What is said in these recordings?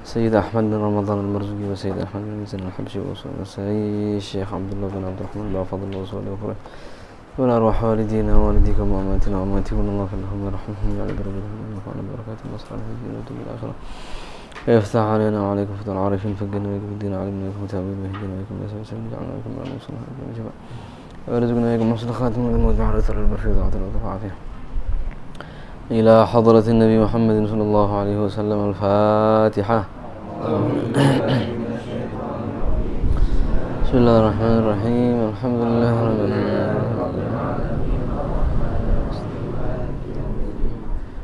سيد أحمد بن رمضان المرزوقي وسيد أحمد بن ميزان الحبشي وسيد الشيخ عبد الله بن عبد الرحمن بن فضل وصالح وفرح والأرواح والدينا ووالديكم وأمواتنا وأمواتكم الله فلهم ورحمهم وعلى بركاتهم ونفعنا بركاتهم وأصلح في الدين والدنيا والآخرة يفتح علينا وعليكم فتح العارفين فقنا ويكم الدين علمنا ويكم متابعين ويهدنا ويكم يسوع وسلم جعلنا ويكم من المصلحة ويكم الجماعة ورزقنا ويكم محسن خاتم والموت بعرث البرفيض وعطل عافية إلى حضرة النبي محمد صلى الله عليه وسلم الفاتحة. بسم الله الرحمن الرحيم الحمد لله رب العالمين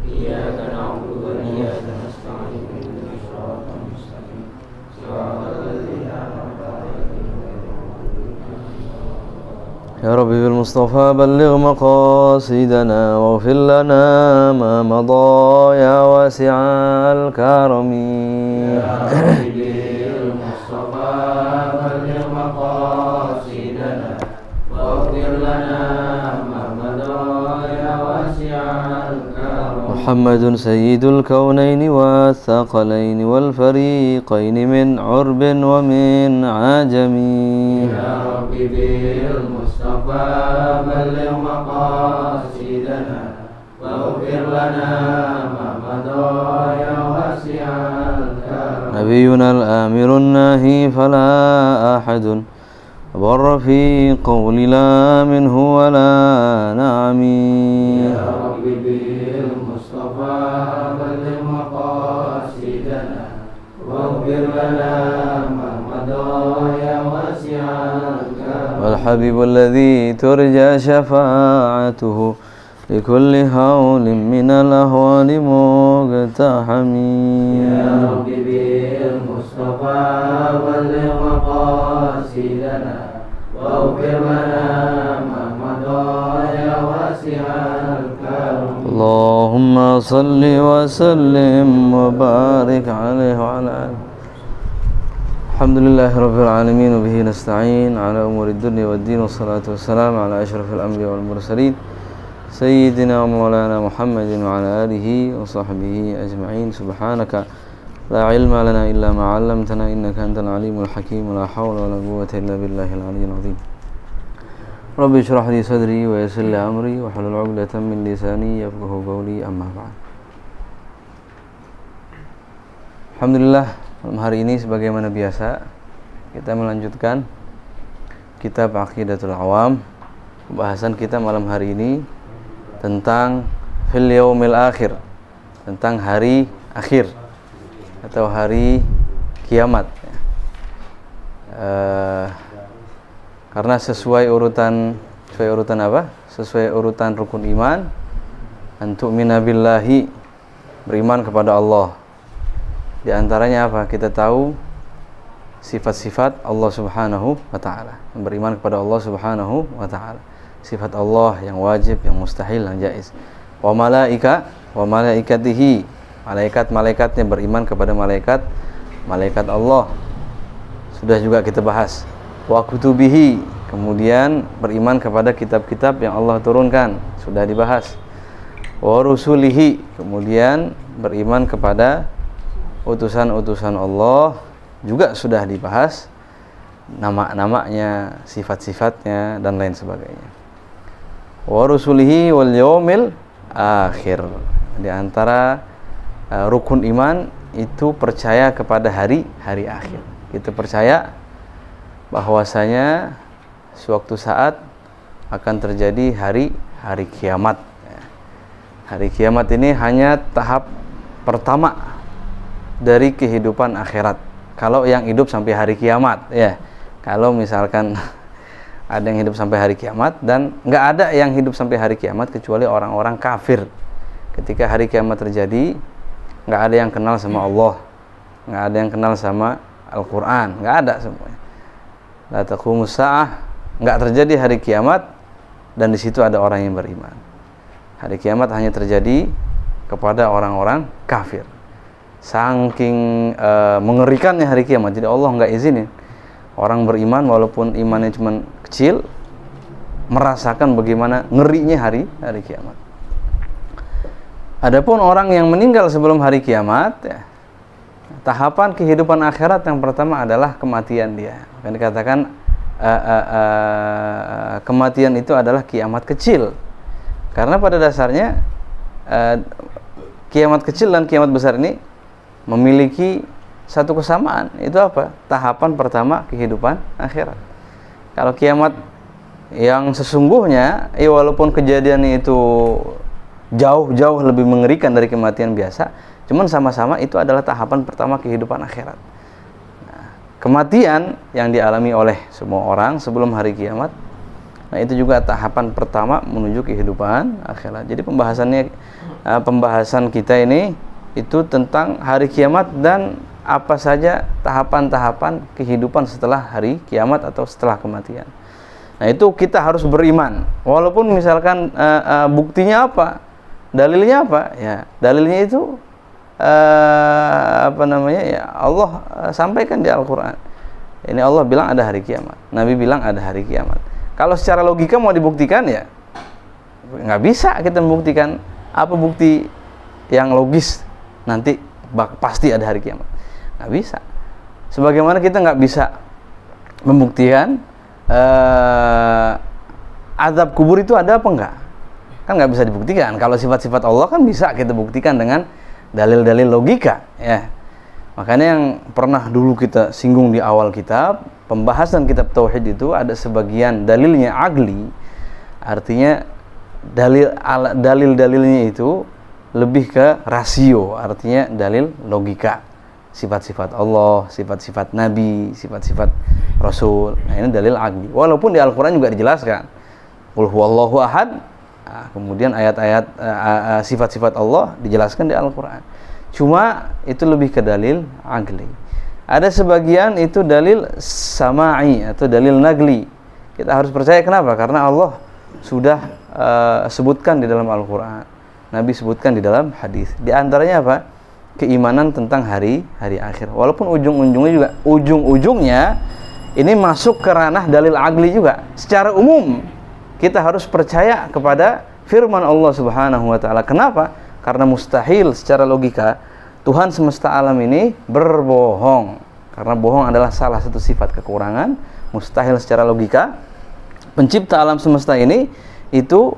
إياك نعبد وإياك نستعين اهدنا الصراط المستقيم صراط الذين أنعمت عليهم يا رب بالمصطفى بلغ مقاصدنا واغفر لنا ما مضى يا واسع الكرم يا رب بالمصطفى بلغ مقاصدنا واغفر لنا ما مضى يا واسع الكرم محمد سيد الكونين والثقلين والفريقين من عرب ومن عجم يا رب بالمصطفى بلغ مقاصدنا واغفر لنا ما مضى يا واسع الكرم نبينا الآمر الناهي فلا أحد بر في قول لا منه ولا نعم يا رب بالمصطفى بلغ مقاصدنا واغفر لنا ما مضى يا واسع الكرم والحبيب الذي ترجى شفاعته لكل هول من الأهوال مقتحم يا رب بالمصطفى بلغ مقاصدنا واغفر لنا ما مضى يا واسع الكرم اللهم صل وسلم وبارك عليه وعلى آله الحمد لله رب العالمين وبه نستعين على أمور الدنيا والدين والصلاة والسلام على أشرف الأنبياء والمرسلين سيدنا ومولانا محمد وعلى آله وصحبه أجمعين سبحانك لا علم لنا إلا ما علمتنا إنك أنت العليم الحكيم ولا حول ولا قوة إلا بالله العلي العظيم رب اشرح لي صدري ويسر لي أمري واحلل عقدة من لساني يفقهوا قولي أما بعد. Alhamdulillah, malam hari ini sebagaimana biasa kita melanjutkan kitab Aqidatul Awam. Pembahasan kita malam hari ini tentang fil yaumil akhir, tentang hari akhir atau hari kiamat. Karena sesuai urutan apa? Sesuai urutan rukun iman, antu'mina billahi, beriman kepada Allah. Di antaranya apa? Kita tahu sifat-sifat Allah Subhanahu wa taala. Beriman kepada Allah Subhanahu wa taala. Sifat Allah yang wajib, yang mustahil, yang jaiz. Wa malaikatihi, malaikat-malaikatnya, beriman kepada malaikat Allah. Sudah juga kita bahas. Wa kutubihi, kemudian beriman kepada kitab-kitab yang Allah turunkan, sudah dibahas. Wa rusulihi, kemudian beriman kepada utusan-utusan Allah, juga sudah dibahas, nama-namanya, sifat-sifatnya dan lain sebagainya. Wa rusulihi wal yaumil akhir. Di antara rukun iman itu percaya kepada hari akhir. Kita percaya bahwasanya suatu saat akan terjadi hari kiamat. Hari kiamat ini hanya tahap pertama dari kehidupan akhirat. Kalau yang hidup sampai hari kiamat, ya. Kalau misalkan ada yang hidup sampai hari kiamat, dan nggak ada yang hidup sampai hari kiamat kecuali orang-orang kafir. Ketika hari kiamat terjadi, nggak ada yang kenal sama Allah, nggak ada yang kenal sama Al-Quran, nggak ada semuanya. La taqumus sa'ah, nggak terjadi hari kiamat, dan di situ ada orang yang beriman. Hari kiamat hanya terjadi kepada orang-orang kafir. Saking mengerikannya hari kiamat, jadi Allah nggak izinin orang beriman walaupun imannya cuma kecil merasakan bagaimana ngerinya hari kiamat. Adapun orang yang meninggal sebelum hari kiamat, ya, tahapan kehidupan akhirat yang pertama adalah kematian dia. Kan dikatakan kematian itu adalah kiamat kecil. Karena pada dasarnya kiamat kecil dan kiamat besar ini memiliki satu kesamaan. Itu apa? Tahapan pertama kehidupan akhirat. Kalau kiamat yang sesungguhnya, walaupun kejadiannya itu jauh-jauh lebih mengerikan dari kematian biasa, cuman sama-sama itu adalah tahapan pertama kehidupan akhirat. Nah, kematian yang dialami oleh semua orang sebelum hari kiamat, nah itu juga tahapan pertama menuju kehidupan akhirat. Jadi pembahasan kita ini itu tentang hari kiamat dan apa saja tahapan-tahapan kehidupan setelah hari kiamat atau setelah kematian. Nah, itu kita harus beriman. Walaupun misalkan buktinya apa? Dalilnya apa? Ya, dalilnya itu ya Allah sampaikan di Al-Qur'an. Ini Allah bilang ada hari kiamat. Nabi bilang ada hari kiamat. Kalau secara logika mau dibuktikan ya nggak bisa kita membuktikan. Apa bukti yang logis nanti pasti ada hari kiamat? Nggak bisa. Sebagaimana kita nggak bisa membuktikan azab kubur itu ada apa enggak? Kan nggak bisa dibuktikan. Kalau sifat-sifat Allah kan bisa kita buktikan dengan dalil-dalil logika, ya. Makanya yang pernah dulu kita singgung di awal kitab, pembahasan kitab tauhid itu ada sebagian dalilnya agli, artinya dalil-dalilnya itu lebih ke rasio, artinya dalil logika. Sifat-sifat Allah, sifat-sifat Nabi, sifat-sifat Rasul. Nah, ini dalil agli. Walaupun di Al-Quran juga dijelaskan Qul huwallahu ahad. Nah, kemudian ayat-ayat sifat-sifat Allah dijelaskan di Al-Quran. Cuma itu lebih ke dalil agli. Ada sebagian itu dalil sama'i atau dalil nagli. Kita harus percaya, kenapa? Karena Allah sudah sebutkan di dalam Al-Quran, Nabi sebutkan di dalam hadis. Di antaranya apa? Keimanan tentang hari akhir. Walaupun ujung-ujungnya ini masuk ke ranah dalil agli juga. Secara umum kita harus percaya kepada firman Allah Subhanahu wa taala. Kenapa? Karena mustahil secara logika Tuhan semesta alam ini berbohong. Karena bohong adalah salah satu sifat kekurangan. Mustahil secara logika pencipta alam semesta ini itu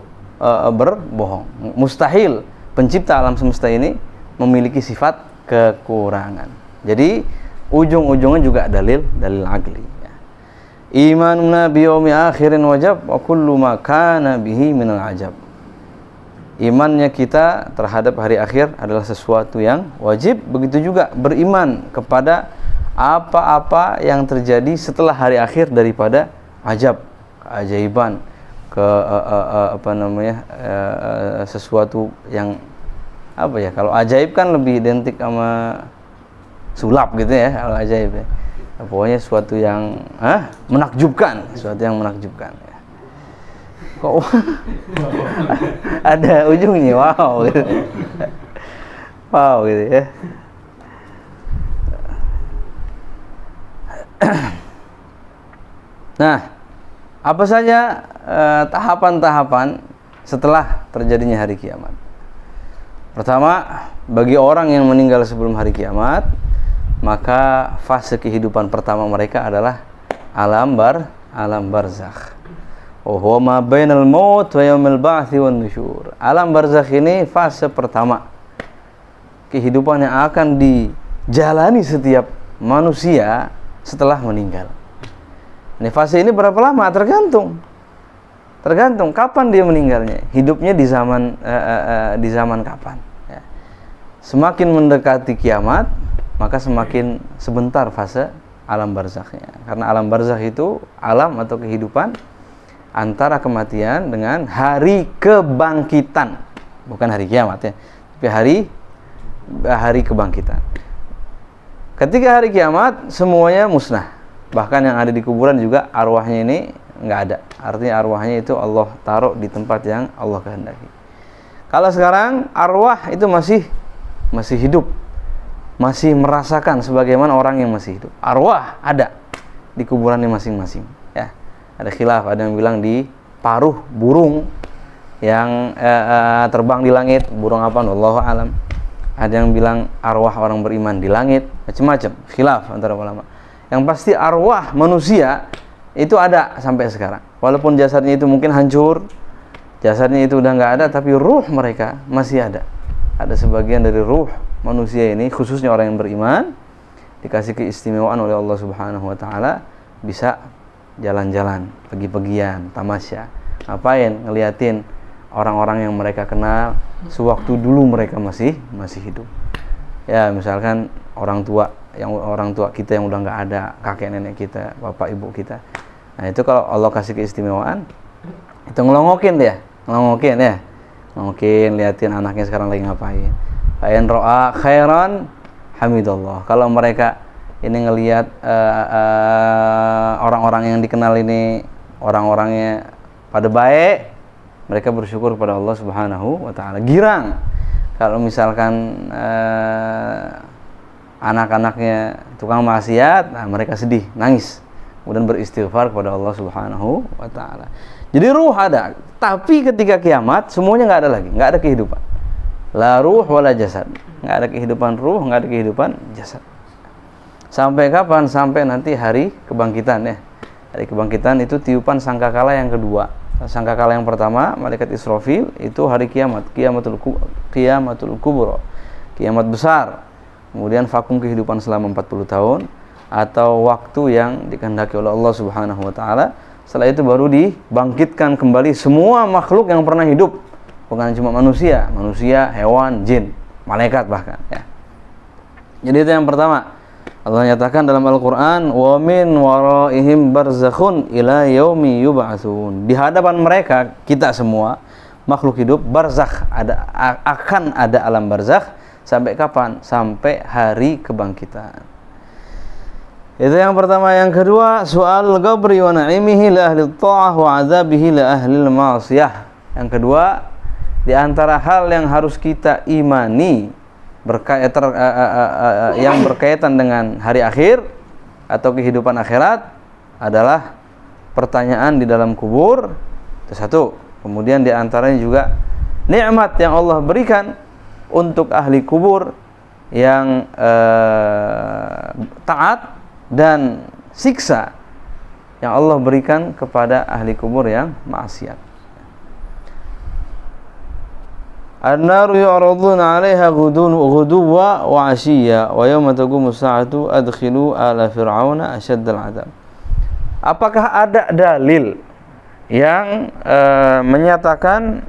berbohong. Mustahil pencipta alam semesta ini memiliki sifat kekurangan. Jadi ujung-ujungnya juga dalil agli. Imanuna biyaumi akhirin wajib wa kullu ma kana bihi minal ajab. Imannya kita terhadap hari akhir adalah sesuatu yang wajib. Begitu juga beriman kepada apa-apa yang terjadi setelah hari akhir daripada ajab, keajaiban, sesuatu yang kalau ajaib kan lebih identik sama sulap gitu ya, kalau ajaib ya. Pokoknya sesuatu yang menakjubkan, sesuatu yang menakjubkan ya. Kok ada ujungnya, wow gitu. Wow gitu ya. Nah, apa saja tahapan-tahapan setelah terjadinya hari kiamat? Pertama, bagi orang yang meninggal sebelum hari kiamat, maka fase kehidupan pertama mereka adalah alam barzakh. Wa huwa ma bainal maut wa yaumil ba'tsi wan nusyur. Alam barzakh ini fase pertama kehidupan yang akan dijalani setiap manusia setelah meninggal. Ini fase ini berapa lama? Tergantung kapan dia meninggalnya. Hidupnya di zaman kapan ya. Semakin mendekati kiamat, maka semakin sebentar fase alam barzakhnya. Karena alam barzakh itu alam atau kehidupan antara kematian dengan hari kebangkitan. Bukan hari kiamat ya, tapi hari kebangkitan. Ketika hari kiamat semuanya musnah. Bahkan yang ada di kuburan juga arwahnya ini nggak ada. Artinya arwahnya itu Allah taruh di tempat yang Allah kehendaki. Kalau sekarang arwah itu masih hidup, masih merasakan sebagaimana orang yang masih hidup. Arwah ada di kuburannya masing-masing. Ya, ada khilaf. Ada yang bilang di paruh burung yang terbang di langit. Burung apa? Wallahu alam. Ada yang bilang arwah orang beriman di langit, macam-macam, khilaf antara ulama. Yang pasti arwah manusia itu ada sampai sekarang. Walaupun jasadnya itu mungkin hancur, jasadnya itu udah nggak ada, tapi ruh mereka masih ada. Ada sebagian dari ruh manusia ini, khususnya orang yang beriman, dikasih keistimewaan oleh Allah Subhanahu wa taala, bisa jalan-jalan, pergi-pergian, tamasya. Ngapain? Ngeliatin orang-orang yang mereka kenal sewaktu dulu mereka masih hidup. Ya, misalkan orang tua kita yang udah nggak ada, kakek nenek kita, bapak ibu kita. Nah, itu kalau Allah kasih keistimewaan, itu ngelongokin ya, liatin anaknya sekarang lagi ngapain. Ayan ro'a khairan hamidallah. Kalau mereka ini ngelihat orang-orang yang dikenal ini orang-orangnya pada baik, mereka bersyukur kepada Allah Subhanahu wa taala. Girang kalau misalkan anak-anaknya tukang maksiat, nah mereka sedih, nangis, kemudian beristighfar kepada Allah Subhanahu wa taala. Jadi ruh ada, tapi ketika kiamat semuanya nggak ada lagi, nggak ada kehidupan. La ruh wala jasad. Nggak ada kehidupan ruh, nggak ada kehidupan jasad. Sampai kapan? Sampai nanti hari kebangkitan ya. Hari kebangkitan itu tiupan sangkakala yang kedua. Sangkakala yang pertama, malaikat Israfil, itu hari kiamat, kiamatul kubro, kiamat besar. Kemudian vakum kehidupan selama 40 tahun atau waktu yang dikehendaki oleh Allah Subhanahu wa taala. Setelah itu baru dibangkitkan kembali semua makhluk yang pernah hidup. Bukan cuma manusia, hewan, jin, malaikat bahkan ya. Jadi itu yang pertama. Allah nyatakan dalam Al-Qur'an, "Wa min waraihim barzakhun ila yaumi yub'atsun." Di hadapan mereka, kita semua makhluk hidup, barzakh, akan ada alam barzakh sampai kapan? Sampai hari kebangkitan. Itu yang pertama. Yang kedua, soal ghabri wa na'imihi li ahli ta'ah wa 'adzabihi li ahli al-ma'siyah. Yang kedua, di antara hal yang harus kita imani yang berkaitan dengan hari akhir atau kehidupan akhirat adalah pertanyaan di dalam kubur. Itu satu. Kemudian di antaranya juga nikmat yang Allah berikan untuk ahli kubur yang taat dan siksa yang Allah berikan kepada ahli kubur yang maksiat. An-naru yu'raduna 'alaiha ghuduwwa wa 'ashiyya wa yawma taqumu as-sa'atu adkhilu ala fir'auna asyaddal 'adzab. Apakah ada dalil yang menyatakan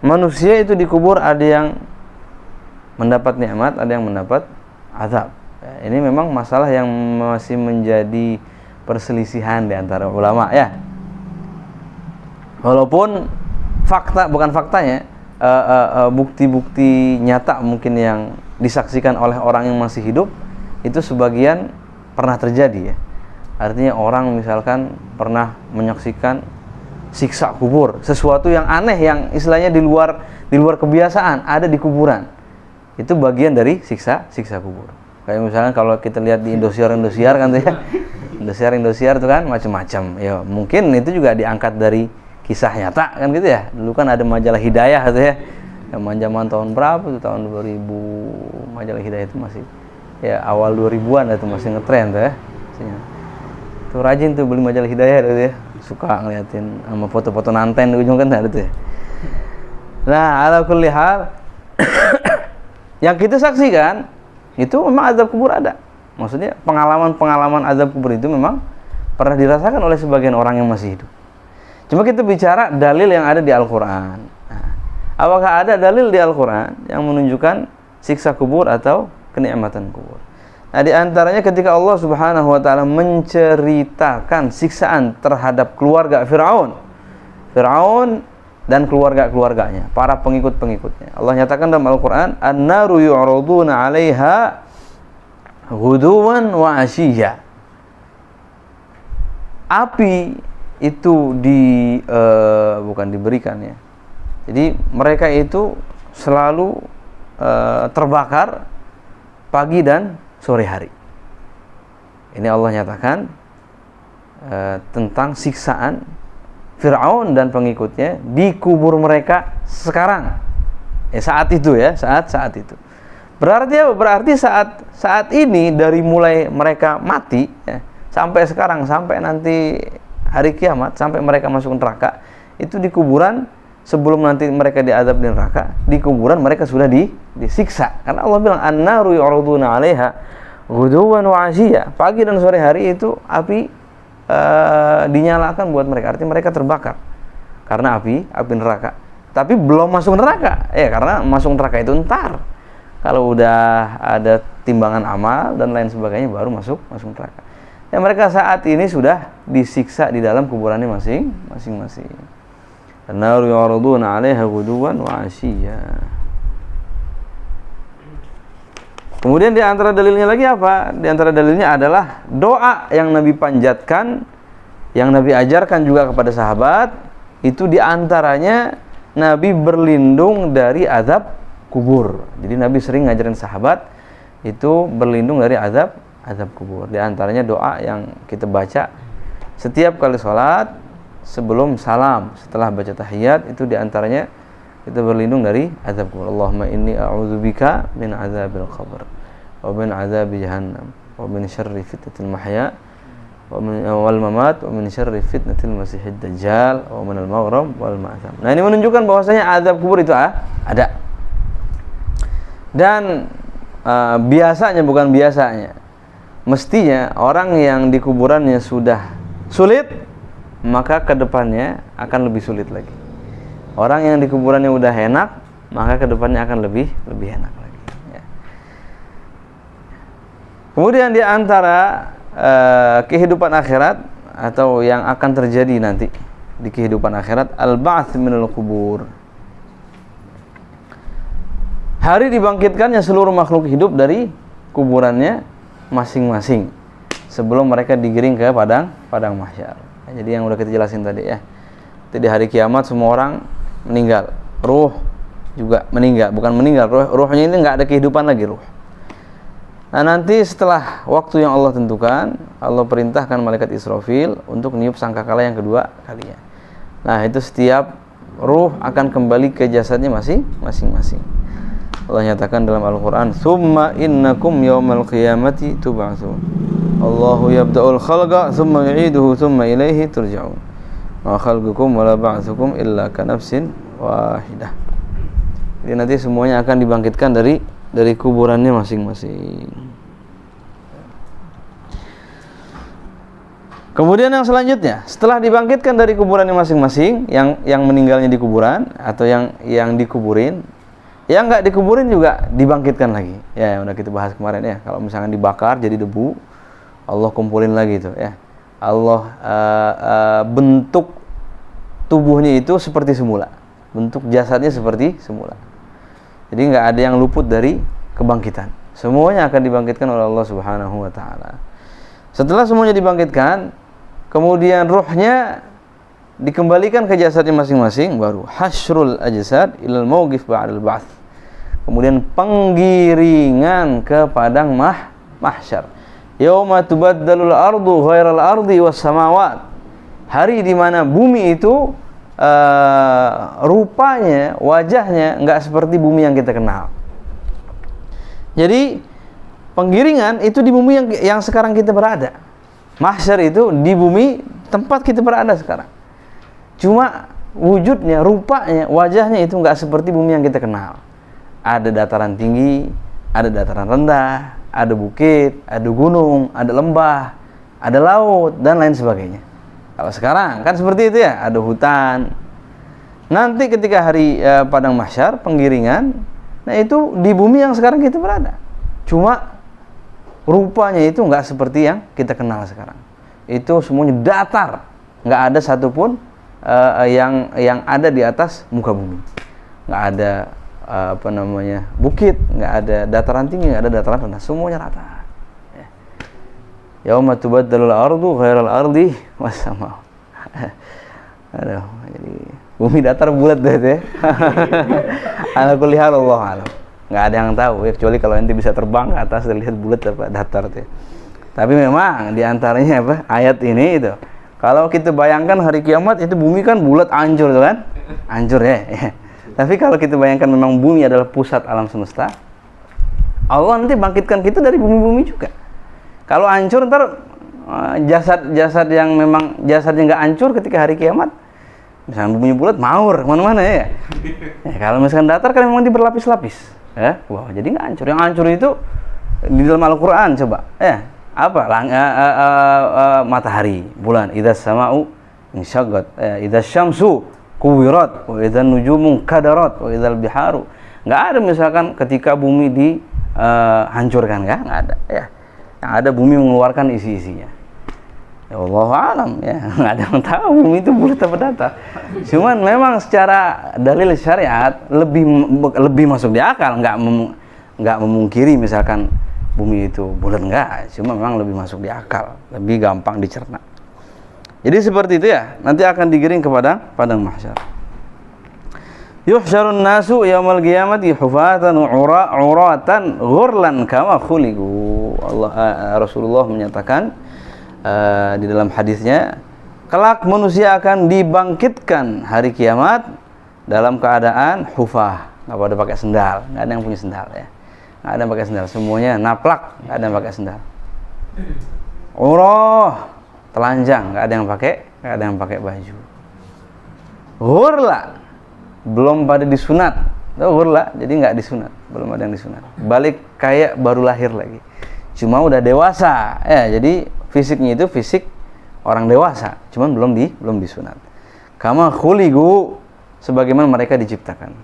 manusia itu dikubur ada yang mendapat nikmat, ada yang mendapat azab? Ini memang masalah yang masih menjadi perselisihan di antara ulama ya. Walaupun bukan faktanya, bukti-bukti nyata mungkin yang disaksikan oleh orang yang masih hidup itu sebagian pernah terjadi ya. Artinya orang misalkan pernah menyaksikan siksa kubur, sesuatu yang aneh yang istilahnya di luar kebiasaan ada di kuburan. Itu bagian dari siksa kubur. Kayak misalkan kalau kita lihat di Indosiar kan tuh ya. Indosiar itu kan macam-macam. Ya, mungkin itu juga diangkat dari kisah nyata kan gitu ya. Dulu kan ada majalah Hidayah gitu ya. Zaman tahun berapa tuh? Tahun 2000. Majalah Hidayah itu masih ya awal 2000-an itu masih ngetren tuh ya. Tuh rajin tuh beli majalah Hidayah gitu ya. Suka ngeliatin sama foto-foto nanten di ujung kan ada tuh ya. Nah, ala kulli hal yang kita saksikan itu memang azab kubur ada. Maksudnya pengalaman azab kubur itu memang pernah dirasakan oleh sebagian orang yang masih hidup. Cuma kita bicara dalil yang ada di Al-Quran. Nah, apakah ada dalil di Al-Quran yang menunjukkan siksa kubur atau kenikmatan kubur? Nah, di antaranya ketika Allah Subhanahu wa taala menceritakan siksaan terhadap keluarga Fir'aun dan keluarga-keluarganya, para pengikut-pengikutnya. Allah nyatakan dalam Al-Quran, "An-naru yu'raduna 'alaiha ghuduwan wa 'ashiyya." Api itu bukan diberikan ya. Jadi mereka itu selalu terbakar pagi dan sore hari. Ini Allah nyatakan tentang siksaan Fir'aun dan pengikutnya di kubur mereka sekarang. Saat itu. Berarti apa? Berarti saat ini dari mulai mereka mati ya, sampai sekarang, sampai nanti hari kiamat, sampai mereka masuk neraka, itu di kuburan, sebelum nanti mereka diazab di neraka, di kuburan mereka sudah disiksa. Karena Allah bilang an-naru yu'raduna 'alaiha ghuduwan wa 'ashiyya. Pagi dan sore hari itu api dinyalakan buat mereka. Artinya mereka terbakar karena api neraka. Tapi belum masuk neraka. Karena masuk neraka itu ntar. Kalau udah ada timbangan amal dan lain sebagainya baru masuk neraka. Ya, mereka saat ini sudah disiksa di dalam kuburannya masing-masing. An-naru yu'raduna 'alaiha ghuduwan wa 'ashiyya. Kemudian di antara dalilnya lagi apa? Di antara dalilnya adalah doa yang Nabi panjatkan, yang Nabi ajarkan juga kepada sahabat, itu di antaranya Nabi berlindung dari azab kubur. Jadi Nabi sering ngajarin sahabat itu berlindung dari azab kubur. Di antaranya doa yang kita baca setiap kali sholat sebelum salam, setelah baca tahiyat, itu di antaranya kita berlindung dari azab kubur. Allahumma inni a'udzubika min azabil qabr wa min azabi jahannam wa min syarri fitnatil mahya wal mamat wa min syarri fitnatil masiihid dajjal wa min al-maghrib wal ma'tham. Nah, ini menunjukkan bahwasanya azab kubur itu ada. Dan bukan biasanya, mestinya orang yang di kuburannya sudah sulit, maka kedepannya akan lebih sulit lagi. Orang yang di kuburannya udah enak, maka kedepannya akan lebih enak lagi. Ya. Kemudian di antara kehidupan akhirat atau yang akan terjadi nanti di kehidupan akhirat, al-ba'ts minal kubur. Hari dibangkitkannya seluruh makhluk hidup dari kuburannya masing-masing sebelum mereka digiring ke padang mahsyar. Jadi yang udah kita jelasin tadi ya. Jadi hari kiamat semua orang meninggal, ruh juga meninggal, bukan meninggal, ruhnya ini nggak ada kehidupan lagi ruh. Nah, nanti setelah waktu yang Allah tentukan, Allah perintahkan malaikat Israfil untuk niup sangkakala yang kedua kalinya. Nah, itu setiap ruh akan kembali ke jasadnya masing-masing. Allah nyatakan dalam Al-Quran, "Tsumma innakum yawmal qiyamati tub'atsun. Allahu yabda'ul khalqa tsumma yu'iduhu tsumma ilaihi turja'un. Ma khalqukum wa la ba'tsukum illa ka nafsin wahidah." Jadi nanti semuanya akan dibangkitkan dari kuburannya masing-masing. Kemudian yang selanjutnya, setelah dibangkitkan dari kuburannya masing-masing, yang meninggalnya di kuburan atau yang dikuburin, yang nggak dikuburin juga dibangkitkan lagi. Ya, yang udah kita bahas kemarin ya. Kalau misalkan dibakar jadi debu, Allah kumpulin lagi itu ya. Allah bentuk tubuhnya itu seperti semula, bentuk jasadnya seperti semula. Jadi nggak ada yang luput dari kebangkitan. Semuanya akan dibangkitkan oleh Allah Subhanahu wa taala. Setelah semuanya dibangkitkan, kemudian ruhnya dikembalikan ke jasadnya masing-masing, baru hasyrul ajsad ilal mauqif ba'dal ba'ts. Kemudian penggiringan ke padang mahsyar. Yauma tubaddalul ardu ghairal ardi was samawat. Hari di mana bumi itu rupanya, wajahnya enggak seperti bumi yang kita kenal. Jadi penggiringan itu di bumi yang sekarang kita berada. Mahsyar itu di bumi tempat kita berada sekarang. Cuma wujudnya, rupanya, wajahnya itu enggak seperti bumi yang kita kenal. Ada dataran tinggi, ada dataran rendah, ada bukit, ada gunung, ada lembah, ada laut, dan lain sebagainya. Kalau sekarang kan seperti itu ya, ada hutan. Nanti ketika hari padang mahsyar, penggiringan, nah itu di bumi yang sekarang kita berada. Cuma rupanya itu enggak seperti yang kita kenal sekarang. Itu semuanya datar, enggak ada satupun yang ada di atas muka bumi. Enggak ada bukit, enggak ada dataran tinggi, enggak ada dataran rendah, semuanya rata. Ya. Yauma tubaddalul ardu ghairal ardi was sama. Aduh, jadi bumi datar bulat deh ya. Ala kulli hal Allah alam. Enggak ada yang tahu ya, kecuali kalau nanti bisa terbang ke atas dan lihat bulat apa datar tuh. Tapi memang di antaranya ayat ini itu. Kalau kita bayangkan hari kiamat itu bumi kan bulat hancur tuh kan? Hancur ya. Tapi kalau kita bayangkan memang bumi adalah pusat alam semesta, Allah nanti bangkitkan kita dari bumi-bumi juga. Kalau hancur ntar jasad-jasad yang memang jasadnya nggak hancur ketika hari kiamat, misalnya buminya bulat, maur kemana-mana ya. Kalau misalkan datar kan memang berlapis-lapis, ya. Wah, jadi nggak hancur. Yang hancur itu di dalam Al-Quran coba, ya. Apa? Matahari, bulan. Idza sama'u insyaqqat, idza syamsu kuwirat, wa idza nujumu kadarat, wa idzal biharu. Nggak ada misalkan ketika bumi dihancurkan, nggak ada, ya. Yang ada bumi mengeluarkan isi-isinya. Ya Allah alam, ya, nggak ada yang tahu bumi itu bulat apa datar. Cuman memang secara dalil syariat lebih masuk di akal, nggak memungkiri misalkan bumi itu bulat, enggak. Cuma memang lebih masuk di akal, lebih gampang dicerna. Jadi seperti itu ya, nanti akan digiring ke padang mahsyar. Yuhsyarun nasu yaumal qiyamati hufatan uratan ghurlan kama khuliqu. Rasulullah menyatakan di dalam hadisnya, kelak manusia akan dibangkitkan hari kiamat dalam keadaan hufah, nggak pada pakai sendal, nggak ada yang punya sendal ya, nggak ada yang pakai sendal, semuanya naplak, nggak ada yang pakai sendal. Urah, telanjang, nggak ada yang pakai baju. Ghurla, belum pada disunat. Ghurla, jadi nggak disunat, belum ada yang disunat. Balik kayak baru lahir lagi. Cuma udah dewasa, ya. Jadi fisiknya itu fisik orang dewasa, cuman belum disunat. Kama khuliqu, sebagaimana mereka diciptakan.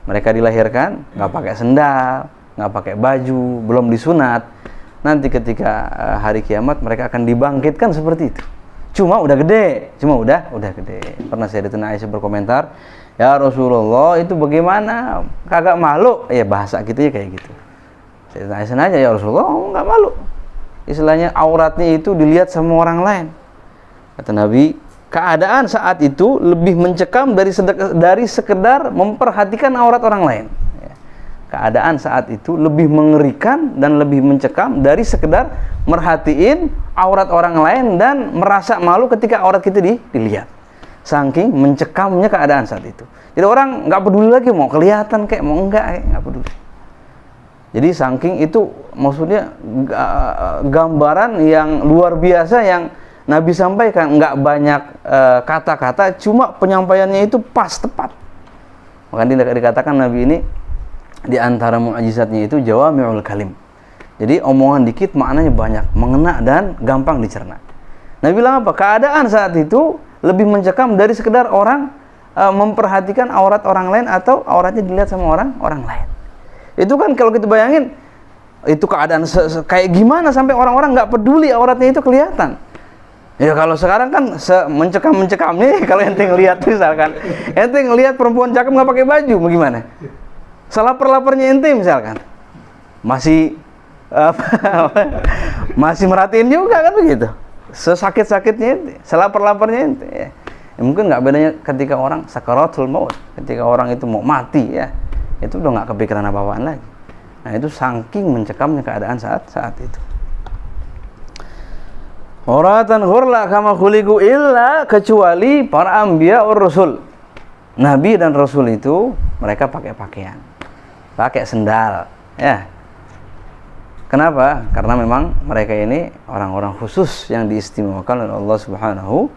Mereka dilahirkan nggak pakai sendal, nggak pakai baju, belum disunat. Nanti ketika hari kiamat mereka akan dibangkitkan seperti itu. Cuma udah gede. Pernah Sayyidatina Aisyah berkomentar, "Ya Rasulullah, itu bagaimana? Kagak malu?" Ya bahasa kita ya kayak gitu. Sayyidatina Aisyah nanya, "Ya Rasulullah, nggak malu? Istilahnya auratnya itu dilihat sama orang lain." Kata Nabi, keadaan saat itu lebih mencekam dari sekedar memperhatikan aurat orang lain. Keadaan saat itu lebih mengerikan dan lebih mencekam dari sekedar merhatiin aurat orang lain dan merasa malu ketika aurat kita dilihat. Saking mencekamnya keadaan saat itu. Jadi orang nggak peduli lagi mau kelihatan kayak mau enggak, nggak peduli. Jadi saking itu maksudnya gambaran yang luar biasa yang Nabi sampaikan, nggak banyak kata-kata, cuma penyampaiannya itu pas, tepat. Makanya dikatakan Nabi ini di antara mukjizatnya itu jawami'ul kalim. Jadi omongan dikit maknanya banyak, mengena dan gampang dicerna. Nabi bilang apa? Keadaan saat itu lebih mencekam dari sekedar orang memperhatikan aurat orang lain atau auratnya dilihat sama orang lain. Itu kan kalau kita bayangin, itu keadaan kayak gimana sampai orang-orang nggak peduli auratnya itu kelihatan. Ya kalau sekarang kan mencekam-mencekamnya, kalau ente ngelihat misalkan, ente ngelihat perempuan cakep nggak pakai baju, bagaimana? Lapar-laparnya ente misalkan, masih merhatiin juga kan begitu. Sesakit-sakitnya ente, selapar-laparnya ente. Ya. Mungkin nggak bedanya ketika orang sakaratul maut, ketika orang itu mau mati ya, itu udah nggak kepikiran apa-apaan lagi. Nah itu saking mencekamnya keadaan saat itu. Uratan ghurla kama khuliqu illa, kecuali para anbiya ur rasul. Nabi dan rasul itu mereka pakai pakaian, pakai sendal, ya. Kenapa? Karena memang mereka ini orang-orang khusus yang diistimewakan oleh Allah Subhanahu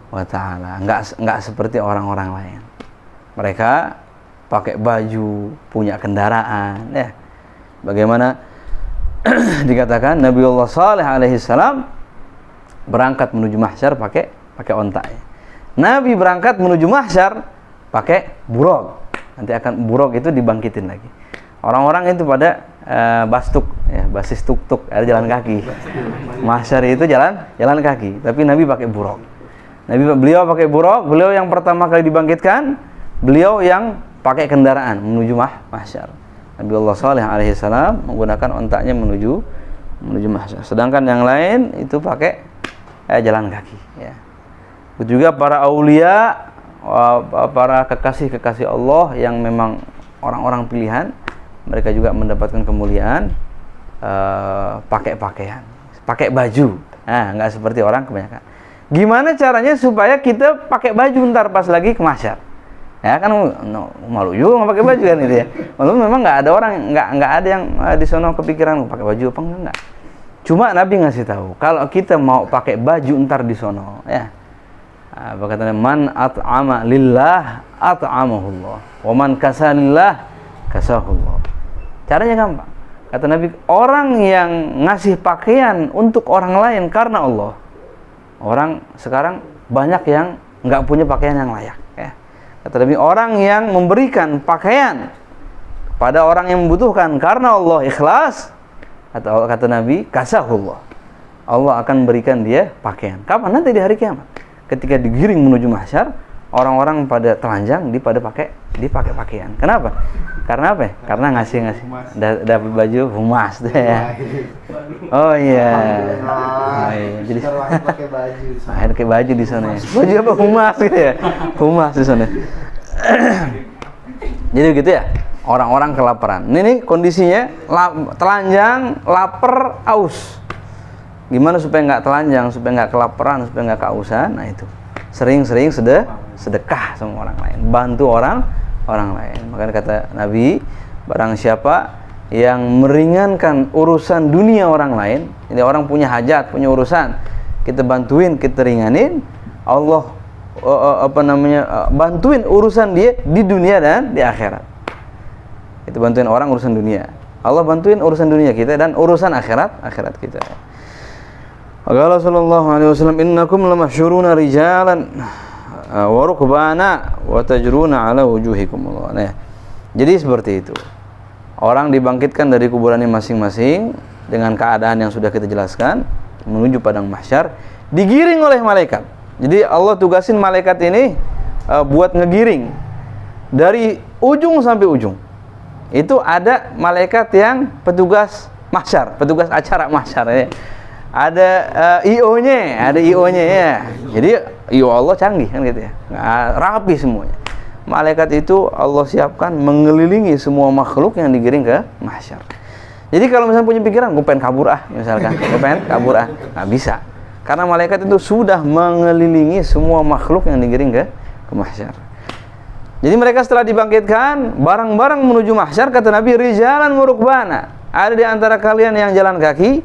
wa taala. Enggak seperti orang-orang lain. Mereka pakai baju, punya kendaraan, ya. Bagaimana dikatakan Nabiullah Saleh alaihi salam berangkat menuju mahsyar pakai onta. Nabi berangkat menuju mahsyar pakai buraq. Nanti akan buraq itu dibangkitin lagi. Orang-orang itu pada bastuk, ya, basis tuk-tuk, ada jalan kaki. Mahsyar itu jalan kaki, tapi Nabi pakai buraq. Beliau pakai buraq, beliau yang pertama kali dibangkitkan, beliau yang pakai kendaraan menuju mahsyar. Nabi Allah Saleh alaihi salam menggunakan ontaknya menuju mahsyar. Sedangkan yang lain itu pakai jalan kaki, ya. Begitu juga para aulia, para kekasih-kekasih Allah yang memang orang-orang pilihan, mereka juga mendapatkan kemuliaan pakai pakaian, pakai baju. Nah, nggak seperti orang kebanyakan. Gimana caranya supaya kita pakai baju ntar pas lagi ke mahsyar? Ya kan malu juga nggak pakai baju kan itu ya. Malu memang nggak ada orang nggak ada yang di sono kepikiran pakai baju apa enggak. Cuma Nabi ngasih tahu kalau kita mau pakai baju ntar di sono ya. Apa katanya man at'ama lillah at'amahullah wa man kasalillah kasahullah. Caranya gampang. Kata Nabi, orang yang ngasih pakaian untuk orang lain karena Allah. Orang sekarang banyak yang nggak punya pakaian yang layak ya. Kata Nabi, orang yang memberikan pakaian pada orang yang membutuhkan karena Allah ikhlas, atau kata Nabi, kasahullah, Allah akan berikan dia pakaian. Kapan? Nanti di hari kiamat. Ketika digiring menuju mahsyar, orang-orang pada telanjang dipakai pakaian. Kenapa? Karena apa? Karena ngasih dapat baju humas deh ya. Oh iya. Jadi pakai baju. Pakai baju di sana. Baju apa humas gitu ya? Humas di sana. Jadi gitu ya. Orang-orang kelaparan. Ini kondisinya telanjang, lapar, aus. Gimana supaya nggak telanjang, supaya nggak kelaparan, supaya nggak kehausan? Nah itu. Sering-sering sedekah sama orang lain, bantu orang lain. Makanya kata Nabi, barang siapa yang meringankan urusan dunia orang lain, jadi orang punya hajat, punya urusan, kita bantuin, kita ringanin, Allah bantuin urusan dia di dunia dan di akhirat. Kita bantuin orang urusan dunia, Allah bantuin urusan dunia kita dan urusan akhirat kita. Qala sallallahu alaihi wasallam, innakum lamahsyuruna rijalan wa rukbana wa tajruna ala wujuhikum. Nah, jadi seperti itu. Orang dibangkitkan dari kuburannya masing-masing dengan keadaan yang sudah kita jelaskan menuju padang mahsyar, digiring oleh malaikat. Jadi Allah tugasin malaikat ini buat ngegiring dari ujung sampai ujung. Itu ada malaikat yang petugas mahsyar, petugas acara mahsyar ya. Ada IO-nya ya. Jadi IO Allah canggih kan gitu ya. Rapi semuanya. Malaikat itu Allah siapkan mengelilingi semua makhluk yang digiring ke mahsyar. Jadi kalau misalnya punya pikiran, gue pengen kabur misalkan, nggak bisa. Karena malaikat itu sudah mengelilingi semua makhluk yang digiring ke mahsyar. Jadi mereka setelah dibangkitkan, bareng-bareng menuju mahsyar, kata Nabi, rijalan murukbana. Ada di antara kalian yang jalan kaki,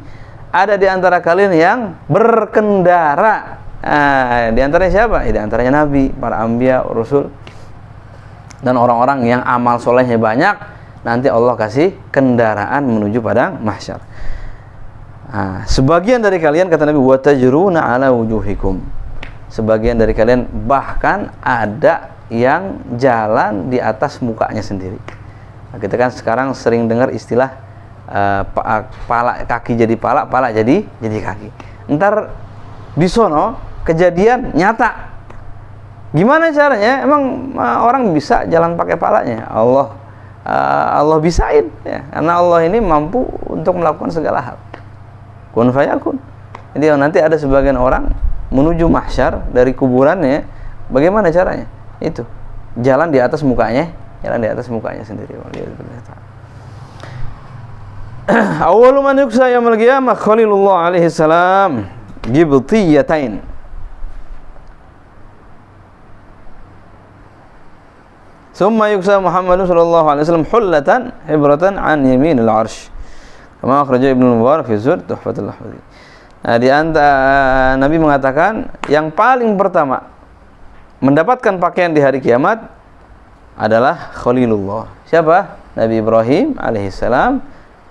ada di antara kalian yang berkendara. Di antaranya siapa? Di antaranya Nabi, para anbiya, rasul, dan orang-orang yang amal solehnya banyak. Nanti Allah kasih kendaraan menuju padang mahsyar. Sebagian dari kalian, kata Nabi, watajruna ala wujuhikum. Sebagian dari kalian bahkan ada yang jalan di atas mukanya sendiri. Kita kan sekarang sering dengar istilah kaki jadi pala jadi kaki. Ntar di sono kejadian nyata. Gimana caranya? Emang orang bisa jalan pakai palanya? Allah bisain ya. Karena Allah ini mampu untuk melakukan segala hal. Kun fayakun. Jadi nanti ada sebagian orang menuju mahsyar dari kuburannya, bagaimana caranya? Itu jalan di atas mukanya sendiri. Awwalu man yuksa yaumil qiyamah Khalilullah alaihi salam gibtiyatain. Summa yuksa Muhammadun sallallahu alaihi wasallam hullatan hibratan an yaminil arsh. Kama akhraja Ibnu Mubarak fi Zuhd Tuhfatul Ahwazi. Nah, di antara Nabi mengatakan yang paling pertama mendapatkan pakaian di hari kiamat adalah Khalilullah. Siapa? Nabi Ibrahim alaihissalam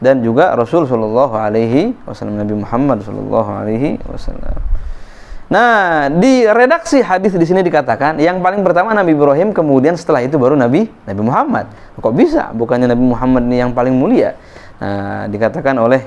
dan juga Rasul sallallahu alaihi wasallam, Nabi Muhammad sallallahu alaihi wasallam. Nah, di redaksi hadis di sini dikatakan yang paling pertama Nabi Ibrahim, kemudian setelah itu baru Nabi Muhammad. Kok bisa? Bukannya Nabi Muhammad ini yang paling mulia? Nah, dikatakan oleh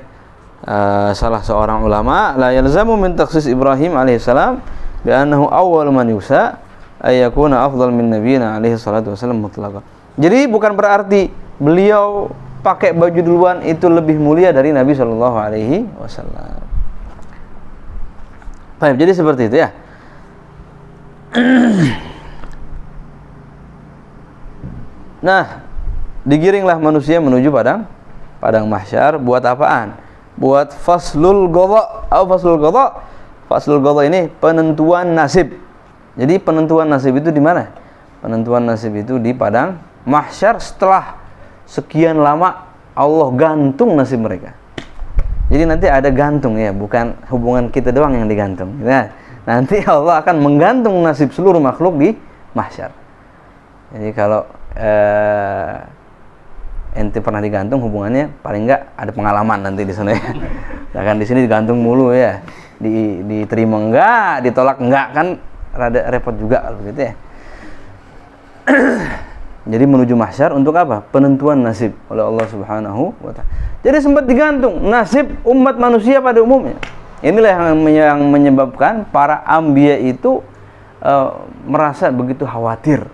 salah seorang ulama, la yalzamu min takhsis Ibrahim alaihissalam bi annahu awwal man yusa ayakuna afdal min nabiyina alaihi salatu wasallam mutlaqan. Jadi bukan berarti beliau pakai baju duluan itu lebih mulia dari Nabi sallallahu alaihi wasallam. Baik, jadi seperti itu ya. Nah, digiringlah manusia menuju padang mahsyar buat apaan? Buat faslul qadha. Faslul qadha ini penentuan nasib. Jadi penentuan nasib itu di mana? Penentuan nasib itu di padang mahsyar setelah sekian lama Allah gantung nasib mereka. Jadi nanti ada gantung ya, bukan hubungan kita doang yang digantung. Nah, nanti Allah akan menggantung nasib seluruh makhluk di mahsyar. Jadi kalau ente pernah digantung, hubungannya paling enggak ada pengalaman nanti di sana ya. Nah, kan di sini digantung mulu ya. Diterima enggak, ditolak enggak, kan rada repot juga kalau begitu ya. Jadi menuju mahsyar untuk apa? Penentuan nasib oleh Allah Subhanahu wa taala. Jadi sempat digantung nasib umat manusia pada umumnya. Inilah yang menyebabkan para anbiya itu merasa begitu khawatir.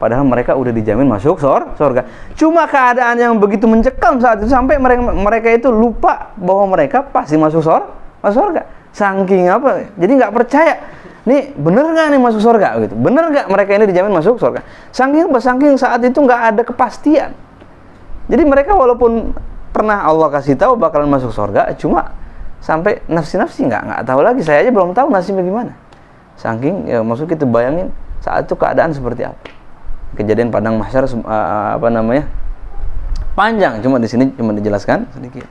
Padahal mereka udah dijamin masuk surga. Cuma keadaan yang begitu mencekam saat itu sampai mereka itu lupa bahwa mereka pasti masuk surga. Saking apa? Jadi nggak percaya. Nih bener nggak nih masuk surga gitu? Bener nggak mereka ini dijamin masuk surga? Saking saat itu nggak ada kepastian. Jadi mereka walaupun pernah Allah kasih tahu bakalan masuk surga, cuma sampai nafsi nggak tahu lagi. Saya aja belum tahu nasibnya gimana. Saking ya, maksud kita bayangin saat itu keadaan seperti apa. Kejadian padang mahsyar panjang, cuma di sini cuma dijelaskan sedikit.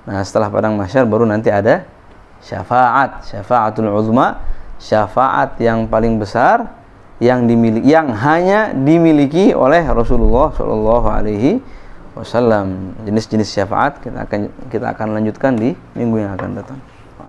Nah, setelah padang mahsyar baru nanti ada syafaatul uzma, syafaat yang paling besar yang hanya dimiliki oleh Rasulullah Shallallahu alaihi wasallam. Jenis-jenis syafaat kita akan lanjutkan di minggu yang akan datang.